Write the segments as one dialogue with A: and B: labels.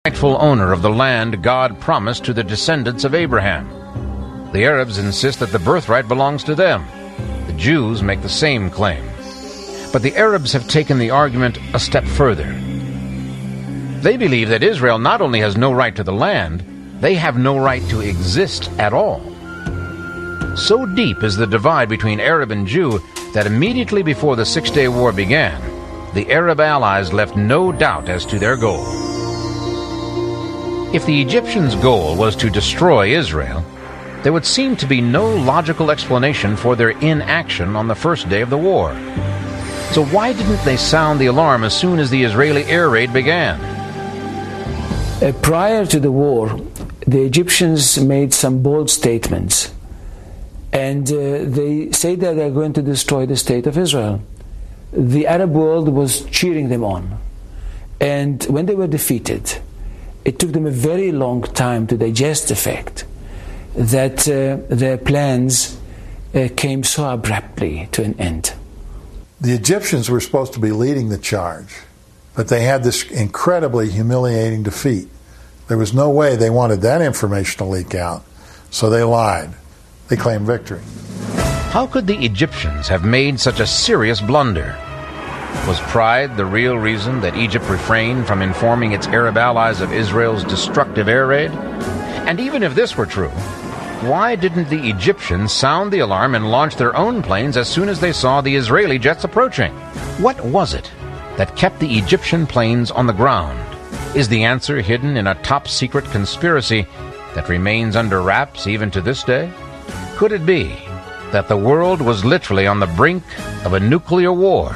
A: rightful owner of the land God promised to the descendants of Abraham. The Arabs insist that the birthright belongs to them. The Jews make the same claim. But the Arabs have taken the argument a step further. They believe that Israel not only has no right to the land, they have no right to exist at all. So deep is the divide between Arab and Jew that immediately before the Six-Day War began, the Arab allies left no doubt as to their goal. If the Egyptians' goal was to destroy Israel, there would seem to be no logical explanation for their inaction on the first day of the war. So why didn't they sound the alarm as soon as the Israeli air raid began?
B: Prior to the war, the Egyptians made some bold statements. And they say that they're going to destroy the state of Israel. The Arab world was cheering them on. And when they were defeated, it took them a very long time to digest the fact that their plans came so abruptly to an end.
C: The Egyptians were supposed to be leading the charge, but they had this incredibly humiliating defeat. There was no way they wanted that information to leak out, so they lied. They claimed victory.
A: How could the Egyptians have made such a serious blunder? Was pride the real reason that Egypt refrained from informing its Arab allies of Israel's destructive air raid? And even if this were true, why didn't the Egyptians sound the alarm and launch their own planes as soon as they saw the Israeli jets approaching? What was it that kept the Egyptian planes on the ground? Is the answer hidden in a top-secret conspiracy that remains under wraps even to this day? Could it be that the world was literally on the brink of a nuclear war?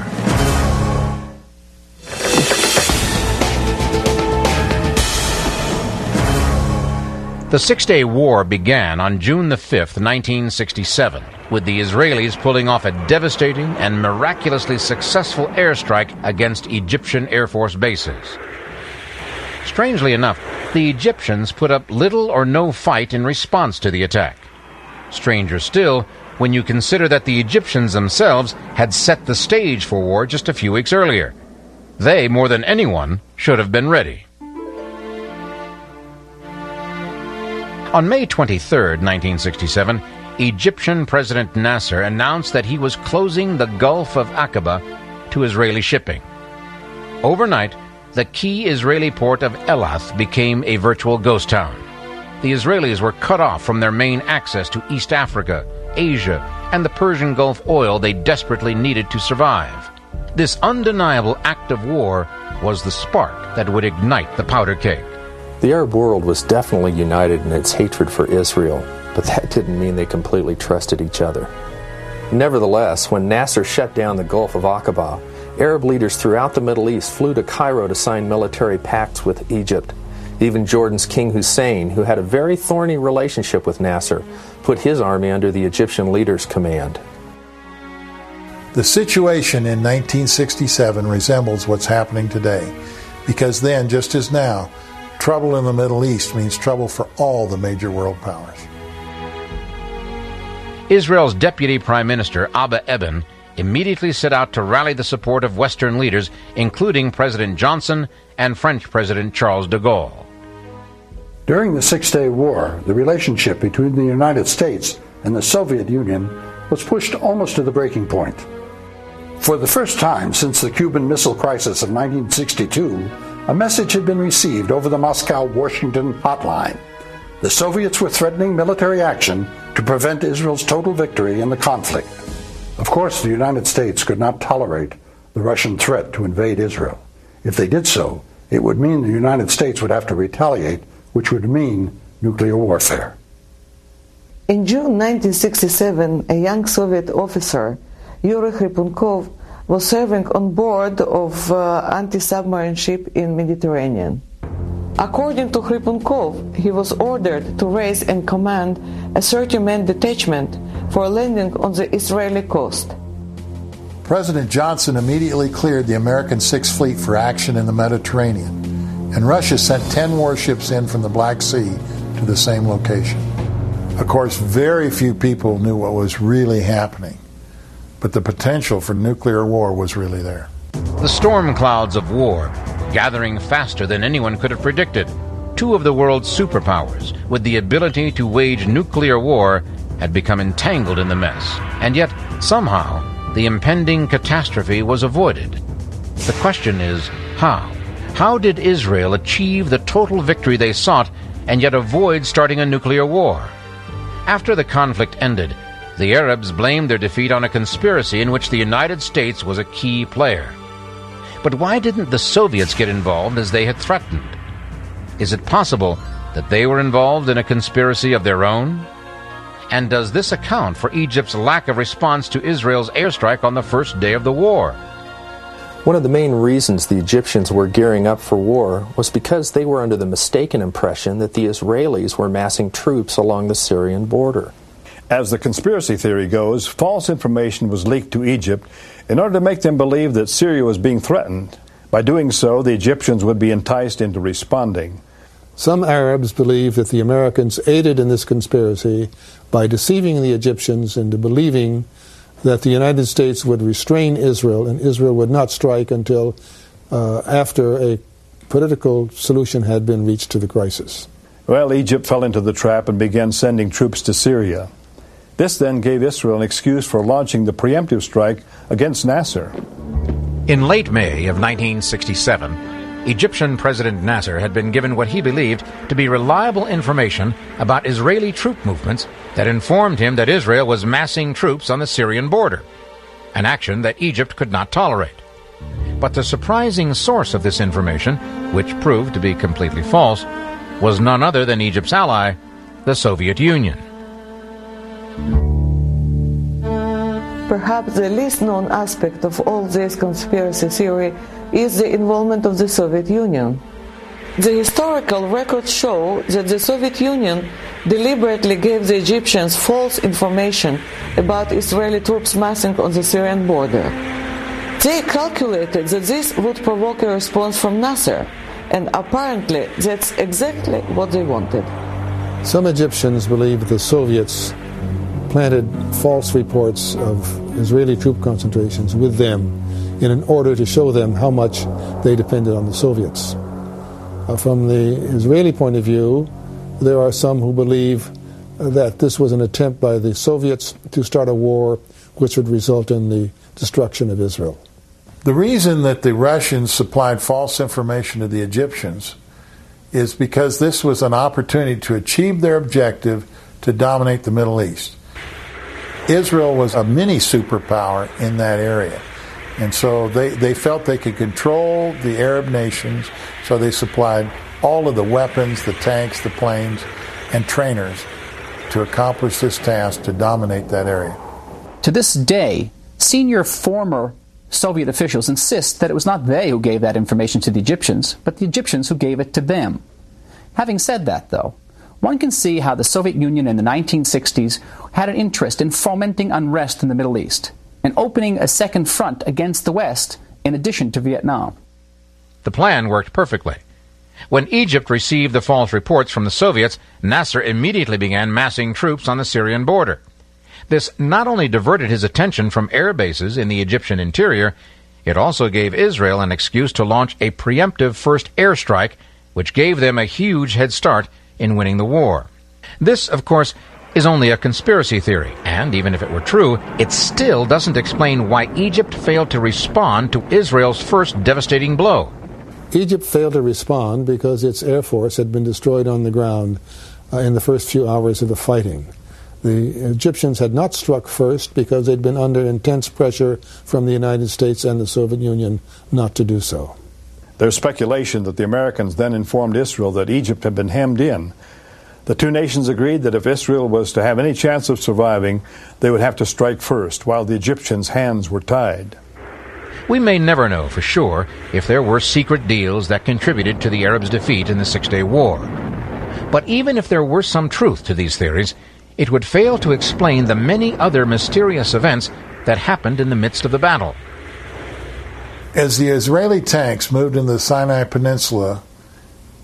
A: The Six-Day War began on June the 5th, 1967, with the Israelis pulling off a devastating and miraculously successful airstrike against Egyptian Air Force bases. Strangely enough, the Egyptians put up little or no fight in response to the attack. Stranger still, when you consider that the Egyptians themselves had set the stage for war just a few weeks earlier. They, more than anyone, should have been ready. On May 23, 1967, Egyptian President Nasser announced that he was closing the Gulf of Aqaba to Israeli shipping. Overnight, the key Israeli port of Elath became a virtual ghost town. The Israelis were cut off from their main access to East Africa, Asia, and the Persian Gulf oil they desperately needed to survive. This undeniable act of war was the spark that would ignite the powder keg.
D: The Arab world was definitely united in its hatred for Israel, but that didn't mean they completely trusted each other. Nevertheless, when Nasser shut down the Gulf of Aqaba, Arab leaders throughout the Middle East flew to Cairo to sign military pacts with Egypt. Even Jordan's King Hussein, who had a very thorny relationship with Nasser, put his army under the Egyptian leader's command.
C: The situation in 1967 resembles what's happening today, because then, just as now, trouble in the Middle East means trouble for all the major world powers.
A: Israel's Deputy Prime Minister, Abba Eban, immediately set out to rally the support of Western leaders, including President Johnson and French President Charles de Gaulle.
E: During the Six-Day War, the relationship between the United States and the Soviet Union was pushed almost to the breaking point. For the first time since the Cuban Missile Crisis of 1962, a message had been received over the Moscow-Washington hotline. The Soviets were threatening military action to prevent Israel's total victory in the conflict. Of course, the United States could not tolerate the Russian threat to invade Israel. If they did so, it would mean the United States would have to retaliate, which would mean nuclear warfare.
F: In June 1967, a young Soviet officer, Yuri Khripunkov, was serving on board of anti-submarine ship in Mediterranean. According to Khripunkov, he was ordered to raise and command a 30-man detachment for landing on the Israeli coast.
C: President Johnson immediately cleared the American Sixth Fleet for action in the Mediterranean, and Russia sent 10 warships in from the Black Sea to the same location. Of course, very few people knew what was really happening, but the potential for nuclear war was really there.
A: The storm clouds of war gathering faster than anyone could have predicted. Two of the world's superpowers, with the ability to wage nuclear war, had become entangled in the mess. And yet, somehow, the impending catastrophe was avoided. The question is, how? How did Israel achieve the total victory they sought and yet avoid starting a nuclear war? After the conflict ended, the Arabs blamed their defeat on a conspiracy in which the United States was a key player. But why didn't the Soviets get involved as they had threatened? Is it possible that they were involved in a conspiracy of their own? And does this account for Egypt's lack of response to Israel's airstrike on the first day of the war?
D: One of the main reasons the Egyptians were gearing up for war was because they were under the mistaken impression that the Israelis were massing troops along the Syrian border.
G: As the conspiracy theory goes, false information was leaked to Egypt in order to make them believe that Syria was being threatened. By doing so, the Egyptians would be enticed into responding.
H: Some Arabs believe that the Americans aided in this conspiracy by deceiving the Egyptians into believing that the United States would restrain Israel and Israel would not strike until after a political solution had been reached to the crisis.
G: Well, Egypt fell into the trap and began sending troops to Syria. This then gave Israel an excuse for launching the preemptive strike against Nasser.
A: In late May of 1967, Egyptian President Nasser had been given what he believed to be reliable information about Israeli troop movements that informed him that Israel was massing troops on the Syrian border, an action that Egypt could not tolerate. But the surprising source of this information, which proved to be completely false, was none other than Egypt's ally, the Soviet Union.
F: Perhaps the least known aspect of all this conspiracy theory is the involvement of the Soviet Union. The historical records show that the Soviet Union deliberately gave the Egyptians false information about Israeli troops massing on the Syrian border. They calculated that this would provoke a response from Nasser, and apparently that's exactly what they wanted.
H: Some Egyptians believe the Soviets planted false reports of Israeli troop concentrations with them in order to show them how much they depended on the Soviets. From the Israeli point of view, there are some who believe that this was an attempt by the Soviets to start a war which would result in the destruction of Israel.
C: The reason that the Russians supplied false information to the Egyptians is because this was an opportunity to achieve their objective to dominate the Middle East. Israel was a mini superpower in that area. And so they felt they could control the Arab nations, so they supplied all of the weapons, the tanks, the planes, and trainers to accomplish this task to dominate that area.
I: To this day, senior former Soviet officials insist that it was not they who gave that information to the Egyptians, but the Egyptians who gave it to them. Having said that, though, one can see how the Soviet Union in the 1960s had an interest in fomenting unrest in the Middle East and opening a second front against the West in addition to Vietnam.
A: The plan worked perfectly. When Egypt received the false reports from the Soviets, Nasser immediately began massing troops on the Syrian border. This not only diverted his attention from air bases in the Egyptian interior, it also gave Israel an excuse to launch a preemptive first airstrike, which gave them a huge head start in winning the war. This, of course, is only a conspiracy theory, and even if it were true, it still doesn't explain why Egypt failed to respond to Israel's first devastating blow.
H: Egypt failed to respond because its air force had been destroyed on the ground in the first few hours of the fighting. The Egyptians had not struck first because they'd been under intense pressure from the United States and the Soviet Union not to do so.
G: There's speculation that the Americans then informed Israel that Egypt had been hemmed in. The two nations agreed that if Israel was to have any chance of surviving, they would have to strike first, while the Egyptians' hands were tied.
A: We may never know for sure if there were secret deals that contributed to the Arabs' defeat in the Six-Day War. But even if there were some truth to these theories, it would fail to explain the many other mysterious events that happened in the midst of the battle.
C: As the Israeli tanks moved into the Sinai Peninsula,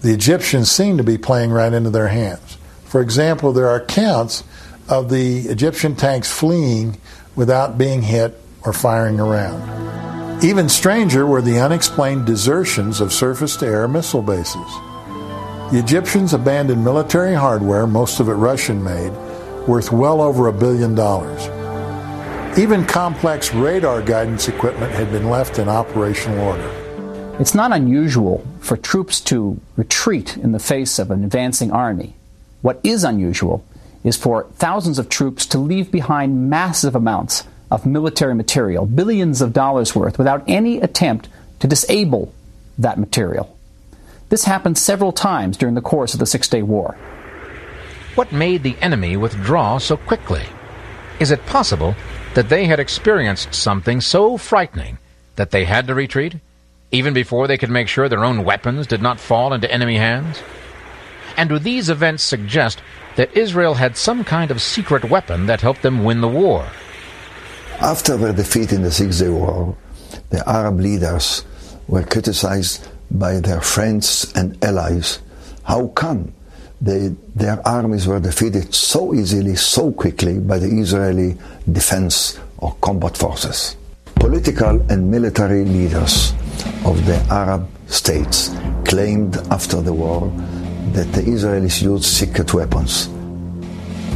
C: the Egyptians seemed to be playing right into their hands. For example, there are accounts of the Egyptian tanks fleeing without being hit or firing around. Even stranger were the unexplained desertions of surface-to-air missile bases. The Egyptians abandoned military hardware, most of it Russian-made, worth well over $1 billion. Even complex radar guidance equipment had been left in operational order.
I: It's not unusual for troops to retreat in the face of an advancing army. What is unusual is for thousands of troops to leave behind massive amounts of military material, billions of dollars worth, without any attempt to disable that material. This happened several times during the course of the Six-Day War.
A: What made the enemy withdraw so quickly? Is it possible that they had experienced something so frightening that they had to retreat, even before they could make sure their own weapons did not fall into enemy hands? And do these events suggest that Israel had some kind of secret weapon that helped them win the war?
J: After their defeat in the Six-Day War, the Arab leaders were criticized by their friends and allies. How come their armies were defeated so easily, so quickly by the Israeli defense or combat forces? Political and military leaders of the Arab states claimed after the war that the Israelis used secret weapons.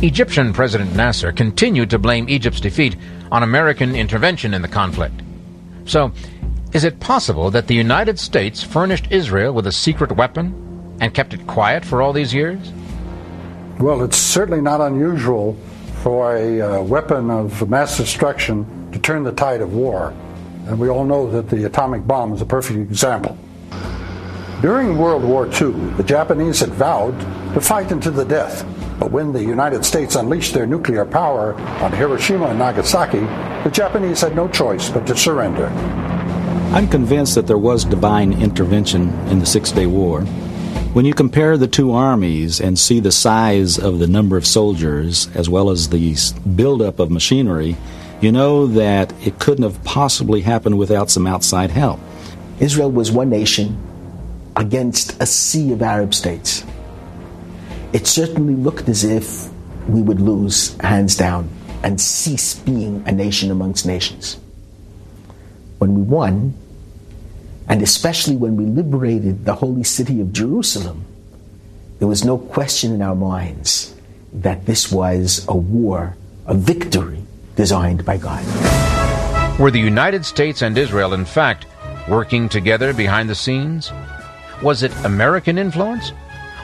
A: Egyptian President Nasser continued to blame Egypt's defeat on American intervention in the conflict. So, is it possible that the United States furnished Israel with a secret weapon and kept it quiet for all these years?
E: Well, it's certainly not unusual for a weapon of mass destruction to turn the tide of war. And we all know that the atomic bomb is a perfect example. During World War II, the Japanese had vowed to fight unto the death. But when the United States unleashed their nuclear power on Hiroshima and Nagasaki, the Japanese had no choice but to surrender.
K: I'm convinced that there was divine intervention in the Six-Day War. When you compare the two armies and see the size of the number of soldiers as well as the buildup of machinery, you know that it couldn't have possibly happened without some outside help.
L: Israel was one nation against a sea of Arab states. It certainly looked as if we would lose, hands down, and cease being a nation amongst nations. When we won, and especially when we liberated the holy city of Jerusalem, there was no question in our minds that this was a war, a victory designed by God.
A: Were the United States and Israel, in fact, working together behind the scenes? Was it American influence?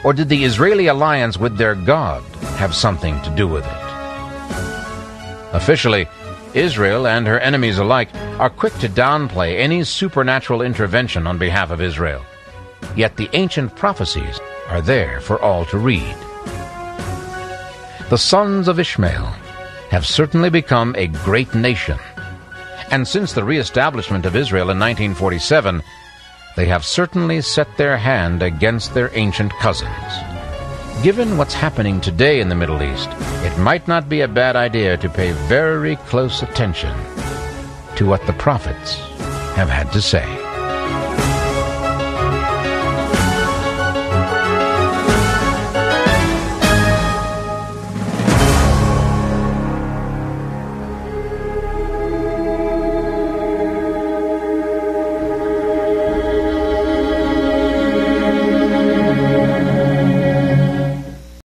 A: Or did the Israeli alliance with their God have something to do with it? Officially, Israel and her enemies alike are quick to downplay any supernatural intervention on behalf of Israel. Yet the ancient prophecies are there for all to read. The sons of Ishmael have certainly become a great nation. And since the reestablishment of Israel in 1947, they have certainly set their hand against their ancient cousins. Given what's happening today in the Middle East, it might not be a bad idea to pay very close attention to what the prophets have had to say.